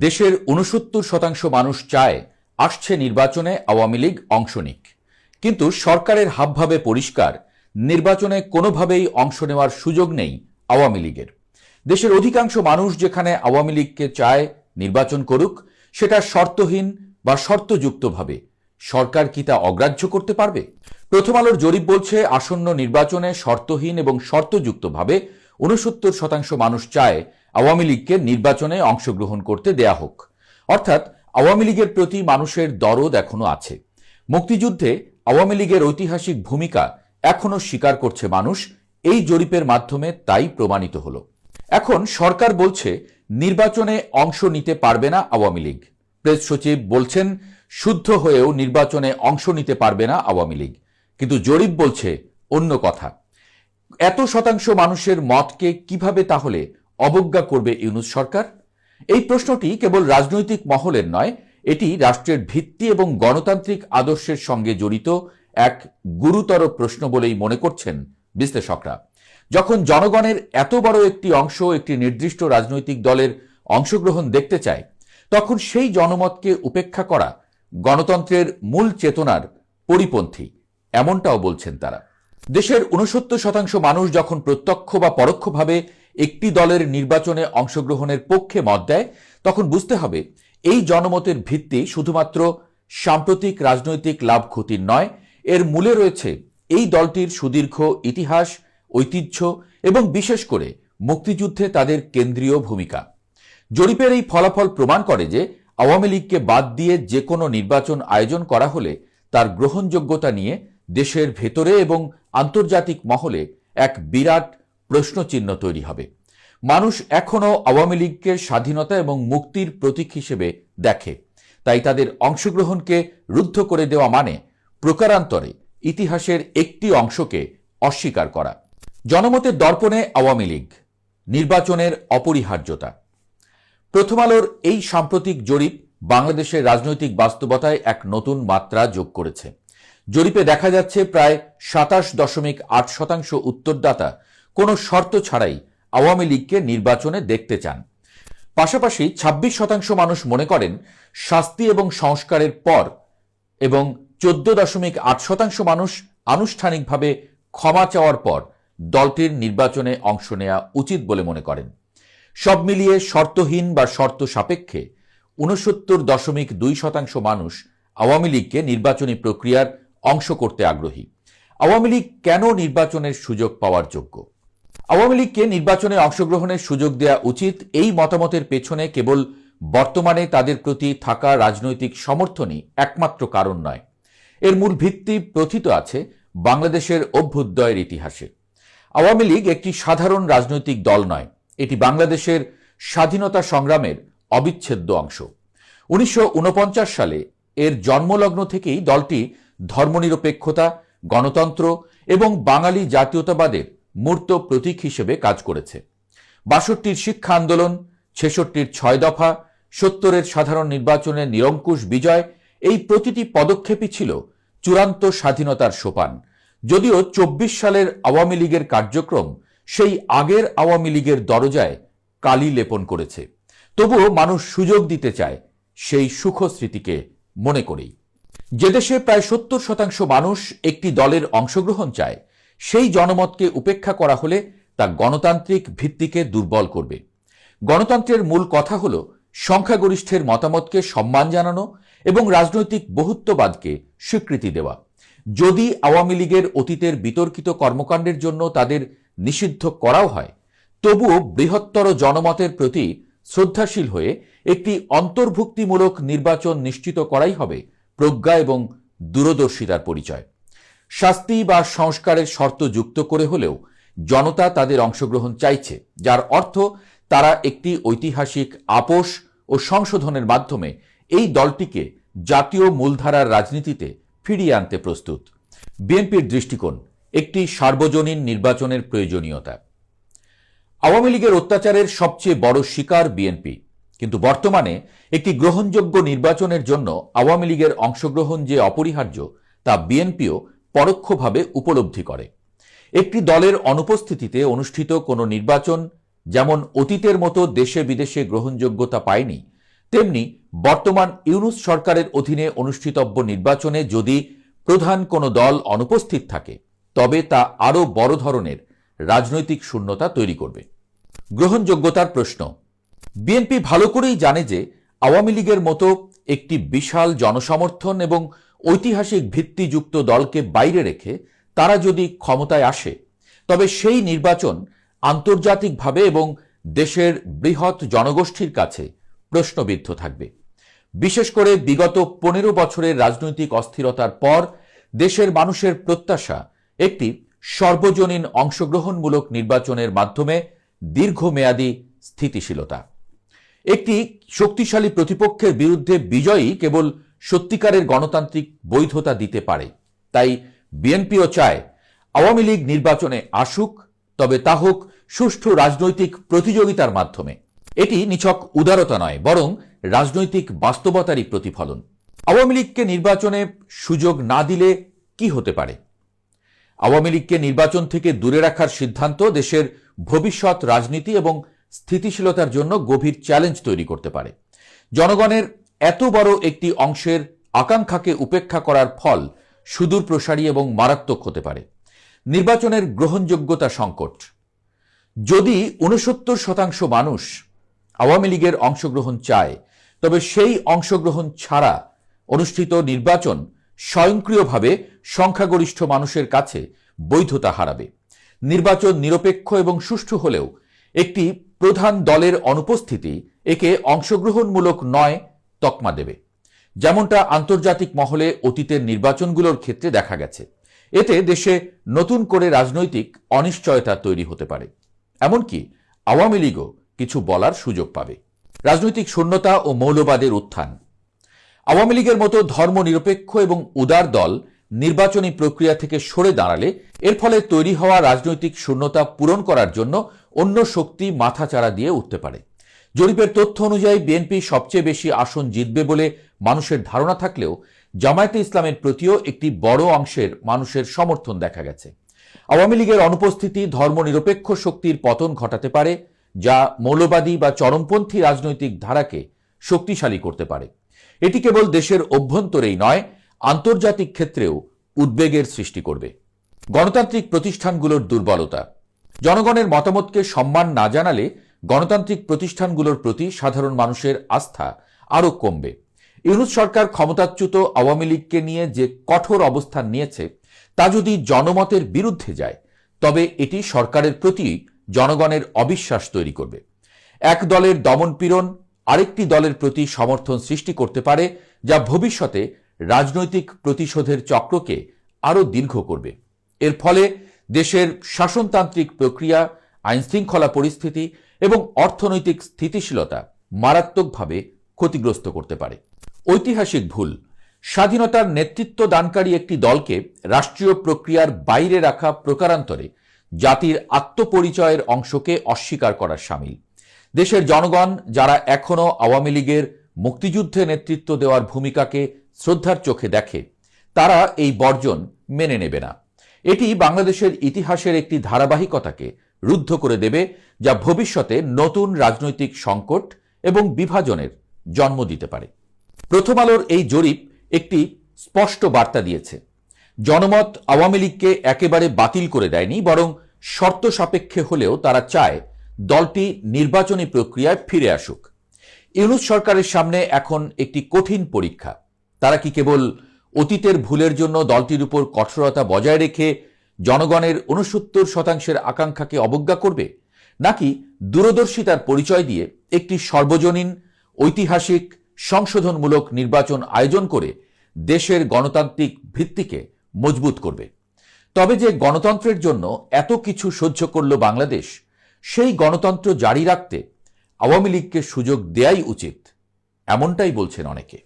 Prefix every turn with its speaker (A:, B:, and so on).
A: দেশের ৬৯% মানুষ চায় আসছে নির্বাচনে আওয়ামী লীগ অংশ নিক, কিন্তু সরকারের হাবভাবে পরিষ্কার, নির্বাচনে কোনোভাবেই অংশ নেওয়ার সুযোগ নেই আওয়ামী লীগের। দেশের অধিকাংশ মানুষ যেখানে আওয়ামী লীগকে চায় নির্বাচন করুক, সেটা শর্তহীন বা শর্তযুক্তভাবে, সরকার কি তা অগ্রাহ্য করতে পারবে? প্রথম আলোর জরিপ বলছে, আসন্ন নির্বাচনে শর্তহীন এবং শর্তযুক্তভাবে ৬৯% মানুষ চায় আওয়ামী লীগকে নির্বাচনে অংশগ্রহণ করতে দেয়া হোক। অর্থাৎ আওয়ামী লীগের প্রতি মানুষের দরদ এখনো আছে। মুক্তিযুদ্ধে আওয়ামী লীগের ঐতিহাসিক ভূমিকা এখনো স্বীকার করছে মানুষ। এই জরিপের মাধ্যমে তাই প্রমাণিত হলো। এখন সরকার বলছে নির্বাচনে অংশ নিতে পারবে না আওয়ামী লীগ। প্রেস সচিব বলছেন শুদ্ধ হয়েও নির্বাচনে অংশ নিতে পারবে না আওয়ামী লীগ, কিন্তু জরিপ বলছে অন্য কথা। এত শতাংশ মানুষের মতকে কিভাবে তাহলে অবজ্ঞা করবে ইউনূস সরকার? এই প্রশ্নটি কেবল রাজনৈতিক মহলের নয়, এটি রাষ্ট্রের ভিত্তি এবং গণতান্ত্রিক আদর্শের সঙ্গে জড়িত এক গুরুতর প্রশ্ন বলেই মনে করছেন বিশ্লেষকরা। যখন জনগণের এত বড় একটি অংশ একটি নির্দিষ্ট রাজনৈতিক দলের অংশগ্রহণ দেখতে চায়, তখন সেই জনমতকে উপেক্ষা করা গণতন্ত্রের মূল চেতনার পরিপন্থী, এমনটাও বলছেন তারা। দেশের ৬৯% মানুষ যখন প্রত্যক্ষ বা পরোক্ষভাবে একটি দলের নির্বাচনে অংশগ্রহণের পক্ষে মত দেয়, তখন বুঝতে হবে এই জনমতের ভিত্তি শুধুমাত্র সাম্প্রতিক রাজনৈতিক লাভ ক্ষতির নয়, এর মূলে রয়েছে এই দলটির সুদীর্ঘ ইতিহাস, ঐতিহ্য এবং বিশেষ করে মুক্তিযুদ্ধে তাদের কেন্দ্রীয় ভূমিকা। জরিপের এই ফলাফল প্রমাণ করে যে আওয়ামী লীগকে বাদ দিয়ে যে কোনো নির্বাচন আয়োজন করা হলে তার গ্রহণযোগ্যতা নিয়ে দেশের ভেতরে এবং আন্তর্জাতিক মহলে এক বিরাট প্রশ্নচিহ্ন তৈরি হবে। মানুষ এখনও আওয়ামী লীগকে স্বাধীনতা এবং মুক্তির প্রতীক হিসেবে দেখে, তাই তাদের অংশগ্রহণকে রুদ্ধ করে দেওয়া মানে প্রকারান্তরে ইতিহাসের একটি অংশকে অস্বীকার করা। জনমতের দর্পণে আওয়ামী লীগ, নির্বাচনের অপরিহার্যতা। প্রথম আলোর এই সাম্প্রতিক জরিপ বাংলাদেশের রাজনৈতিক বাস্তবতায় এক নতুন মাত্রা যোগ করেছে। জরিপে দেখা যাচ্ছে প্রায় ২৭.৮% উত্তরদাতা কোনো শর্ত ছাড়াই আওয়ামী লীগকে নির্বাচনে দেখতে চান। পাশাপাশি ২৬% মানুষ মনে করেন শাস্তি এবং সংস্কারের পর, এবং ১৪.৮% মানুষ আনুষ্ঠানিকভাবে ক্ষমা চাওয়ার পর দলটির নির্বাচনে অংশ নেওয়া উচিত বলে মনে করেন। সব মিলিয়ে শর্তহীন বা শর্ত সাপেক্ষে ৬৯.২% মানুষ আওয়ামী লীগকে নির্বাচনী প্রক্রিয়ার অংশ করতে আগ্রহী। আওয়ামী লীগ কেন নির্বাচনের সুযোগ পাওয়ার যোগ্য? আওয়ামী লীগকে নির্বাচনে অংশগ্রহণের সুযোগ দেওয়া উচিত, এই মতামতের পেছনে কেবল বর্তমানে তাদের প্রতি থাকা রাজনৈতিক সমর্থনই একমাত্র কারণ নয়। এর মূল ভিত্তি প্রথিত আছে বাংলাদেশের অভ্যুদয়ের ইতিহাসে। আওয়ামী লীগ একটি সাধারণ রাজনৈতিক দল নয়, এটি বাংলাদেশের স্বাধীনতা সংগ্রামের অবিচ্ছেদ্য অংশ। ১৯৪৯ সালে এর জন্মলগ্ন থেকেই দলটি ধর্মনিরপেক্ষতা, গণতন্ত্র এবং বাঙালি জাতীয়তাবাদের মূর্ত প্রতীক হিসেবে কাজ করেছে। ৬২র শিক্ষা আন্দোলন, ৬৬র ৬ দফা, ৭০-এর সাধারণ নির্বাচনের নিরঙ্কুশ বিজয়, এই প্রতিটি পদক্ষেপই ছিল চূড়ান্ত স্বাধীনতার সোপান। যদিও ২৪ সালের আওয়ামী লীগের কার্যক্রম সেই আগের আওয়ামী লীগের দরজায় কালি লেপন করেছে, তবুও মানুষ সুযোগ দিতে চায় সেই সুখ স্মৃতিকে মনে করেই। যে দেশে প্রায় ৭০% মানুষ একটি দলের অংশগ্রহণ চায়, সেই জনমতকে উপেক্ষা করা হলে তা গণতান্ত্রিক ভিত্তিকে দুর্বল করবে। গণতন্ত্রের মূল কথা হল সংখ্যাগরিষ্ঠের মতামতকে সম্মান জানানো এবং রাজনৈতিক বহুত্ববাদকে স্বীকৃতি দেওয়া। যদি আওয়ামী লীগের অতীতের বিতর্কিত কর্মকাণ্ডের জন্য তাদের নিষিদ্ধ করাও হয়, তবুও বৃহত্তর জনমতের প্রতি শ্রদ্ধাশীল হয়ে একটি অন্তর্ভুক্তিমূলক নির্বাচন নিশ্চিত করাই হবে প্রজ্ঞা এবং দূরদর্শিতার পরিচয়। শাস্তি বা সংস্কারের শর্ত যুক্ত করে হলেও জনতা তাদের অংশগ্রহণ চাইছে, যার অর্থ তারা একটি ঐতিহাসিক আপোষ ও সংশোধনের মাধ্যমে এই দলটিকে জাতীয় মূলধারার রাজনীতিতে ফিরিয়ে আনতে প্রস্তুত। বিএনপির দৃষ্টিকোণ, একটি সার্বজনীন নির্বাচনের প্রয়োজনীয়তা। আওয়ামী লীগের অত্যাচারের সবচেয়ে বড় শিকার বিএনপি, কিন্তু বর্তমানে একটি গ্রহণযোগ্য নির্বাচনের জন্য আওয়ামী লীগের অংশগ্রহণ যে অপরিহার্য, তা বিএনপিও পরোক্ষভাবে উপলব্ধি করে। একটি দলের অনুপস্থিতিতে অনুষ্ঠিত কোনো নির্বাচন যেমন অতীতের মতো দেশে বিদেশে গ্রহণযোগ্যতা পায়নি, তেমনি বর্তমান ইউনূস সরকারের অধীনে অনুষ্ঠিতব্য নির্বাচনে যদি প্রধান কোনো দল অনুপস্থিত থাকে তবে তা আরও বড় ধরনের রাজনৈতিক শূন্যতা তৈরি করবে। গ্রহণযোগ্যতার প্রশ্ন। বিএনপি ভালো করেই জানে যে আওয়ামী লীগের মতো একটি বিশাল জনসমর্থন এবং ঐতিহাসিক ভিত্তিযুক্ত দলকে বাইরে রেখে তারা যদি ক্ষমতায় আসে তবে সেই নির্বাচন আন্তর্জাতিকভাবে এবং দেশের বৃহৎ জনগোষ্ঠীর কাছে প্রশ্নবিদ্ধ থাকবে। বিশেষ করে বিগত 15 বছরের রাজনৈতিক অস্থিরতার পর দেশের মানুষের প্রত্যাশা একটি সর্বজনীন অংশগ্রহণমূলক নির্বাচনের মাধ্যমে দীর্ঘমেয়াদী স্থিতিশীলতা। একটি শক্তিশালী প্রতিপক্ষের বিরুদ্ধে বিজয়ই কেবল সত্যিকারের গণতান্ত্রিক বৈধতা দিতে পারে। তাই বিএনপিও চায় আওয়ামী লীগ নির্বাচনে আসুক, তবে তা হোক সুষ্ঠু রাজনৈতিক প্রতিযোগিতার মাধ্যমে। এটি নিছক উদারতা নয়, বরং রাজনৈতিক বাস্তবতারই প্রতিফলন। আওয়ামী লীগকে নির্বাচনে সুযোগ না দিলে কি হতে পারে? আওয়ামী লীগকে নির্বাচন থেকে দূরে রাখার সিদ্ধান্ত দেশের ভবিষ্যৎ রাজনীতি এবং স্থিতিশীলতার জন্য গভীর চ্যালেঞ্জ তৈরি করতে পারে। জনগণের এত বড় একটি অংশের আকাঙ্ক্ষাকে উপেক্ষা করার ফল সুদূর প্রসারী এবং মারাত্মক হতে পারে। নির্বাচনের গ্রহণযোগ্যতা সংকট। যদি 69% মানুষ আওয়ামী লীগের অংশগ্রহণ চায় তবে সেই অংশগ্রহণ ছাড়া অনুষ্ঠিত নির্বাচন স্বয়ংক্রিয়ভাবে সংখ্যাগরিষ্ঠ মানুষের কাছে বৈধতা হারাবে। নির্বাচন নিরপেক্ষ এবং সুষ্ঠু হলেও একটি প্রধান দলের অনুপস্থিতি একে অংশগ্রহণমূলক নয় তকমা দেবে, যেমনটা আন্তর্জাতিক মহলে অতীতের নির্বাচনগুলোর ক্ষেত্রে দেখা গেছে। এতে দেশে নতুন করে রাজনৈতিক অনিশ্চয়তা তৈরি হতে পারে, এমনকি আওয়ামী লীগও কিছু বলার সুযোগ পাবে। রাজনৈতিক শূন্যতা ও মৌলবাদের উত্থান। আওয়ামী লীগের মতো ধর্মনিরপেক্ষ এবং উদার দল নির্বাচনী প্রক্রিয়া থেকে সরে দাঁড়ালে এর ফলে তৈরি হওয়া রাজনৈতিক শূন্যতা পূরণ করার জন্য অন্য শক্তি মাথাচাড়া দিয়ে উঠতে পারে। জরিপের তথ্য অনুযায়ী বিএনপি সবচেয়ে বেশি আসন জিতবে বলে মানুষের ধারণা থাকলেও জামায়াতে ইসলামের প্রতিও একটি বড় অংশের মানুষের সমর্থন দেখা গেছে। আওয়ামী লীগের অনুপস্থিতি ধর্মনিরপেক্ষ শক্তির পতন ঘটাতে পারে, যা মৌলবাদী বা চরমপন্থী রাজনৈতিক ধারাকে শক্তিশালী করতে পারে। এটি কেবল দেশের অভ্যন্তরেই নয়, আন্তর্জাতিক ক্ষেত্রেও উদ্বেগের সৃষ্টি করবে। গণতান্ত্রিক প্রতিষ্ঠানগুলোর দুর্বলতা। জনগণের মতামতকে সম্মান না জানালে গণতান্ত্রিক প্রতিষ্ঠানগুলোর প্রতি সাধারণ মানুষের আস্থা আরও কমবে। ইউনূস সরকার ক্ষমতাচ্যুত আওয়ামী লীগকে নিয়ে যে কঠোর অবস্থান নিয়েছে তা যদি জনমতের বিরুদ্ধে যায় তবে এটি সরকারের প্রতি জনগণের অবিশ্বাস তৈরি করবে। এক দলের দমনপীড়ন আরেকটি দলের প্রতি সমর্থন সৃষ্টি করতে পারে, যা ভবিষ্যতে রাজনৈতিক প্রতিশোধের চক্রকে আরও দীর্ঘ করবে। এর ফলে দেশের শাসনতান্ত্রিক প্রক্রিয়া, আইনশৃঙ্খলা পরিস্থিতি এবং অর্থনৈতিক স্থিতিশীলতা মারাত্মকভাবে ক্ষতিগ্রস্ত করতে পারে। ঐতিহাসিক ভুল। স্বাধীনতার নেতৃত্ব দানকারী একটি দলকে রাষ্ট্রীয় প্রক্রিয়ার বাইরে রাখা প্রকারান্তরে জাতির আত্মপরিচয়ের অংশকে অস্বীকার করার শামিল। দেশের জনগণ যারা এখনও আওয়ামী লীগের মুক্তিযুদ্ধে নেতৃত্ব দেওয়ার ভূমিকাকে শ্রদ্ধার চোখে দেখে তারা এই বর্জন মেনে নেবে না। এটি বাংলাদেশের ইতিহাসের একটি ধারাবাহিকতাকে রুদ্ধ করে দেবে, যা ভবিষ্যতে নতুন রাজনৈতিক সংকট এবং বিভাজনের জন্ম দিতে পারে। প্রথম আলোর এই জরিপ একটি স্পষ্ট বার্তা দিয়েছে। জনমত আওয়ামী লীগকে একেবারে বাতিল করে দেয়নি, বরং শর্ত সাপেক্ষে হলেও তারা চায় দলটি নির্বাচনী প্রক্রিয়ায় ফিরে আসুক। ইউনূস সরকারের সামনে এখন একটি কঠিন পরীক্ষা। তারা কি কেবল অতীতের ভুলের জন্য দলটির উপর কঠোরতা বজায় রেখে জনগণের 69% আকাঙ্ক্ষাকে অবজ্ঞা করবে, নাকি দূরদর্শিতার পরিচয় দিয়ে একটি সর্বজনীন ঐতিহাসিক সংশোধনমূলক নির্বাচন আয়োজন করে দেশের গণতান্ত্রিক ভিত্তিকে মজবুত করবে? তবে যে গণতন্ত্রের জন্য এত কিছু সহ্য করল বাংলাদেশ, সেই গণতন্ত্র জারি রাখতে আওয়ামী লীগকে সুযোগ দেয়াই উচিত, এমনটাই বলছেন অনেকে।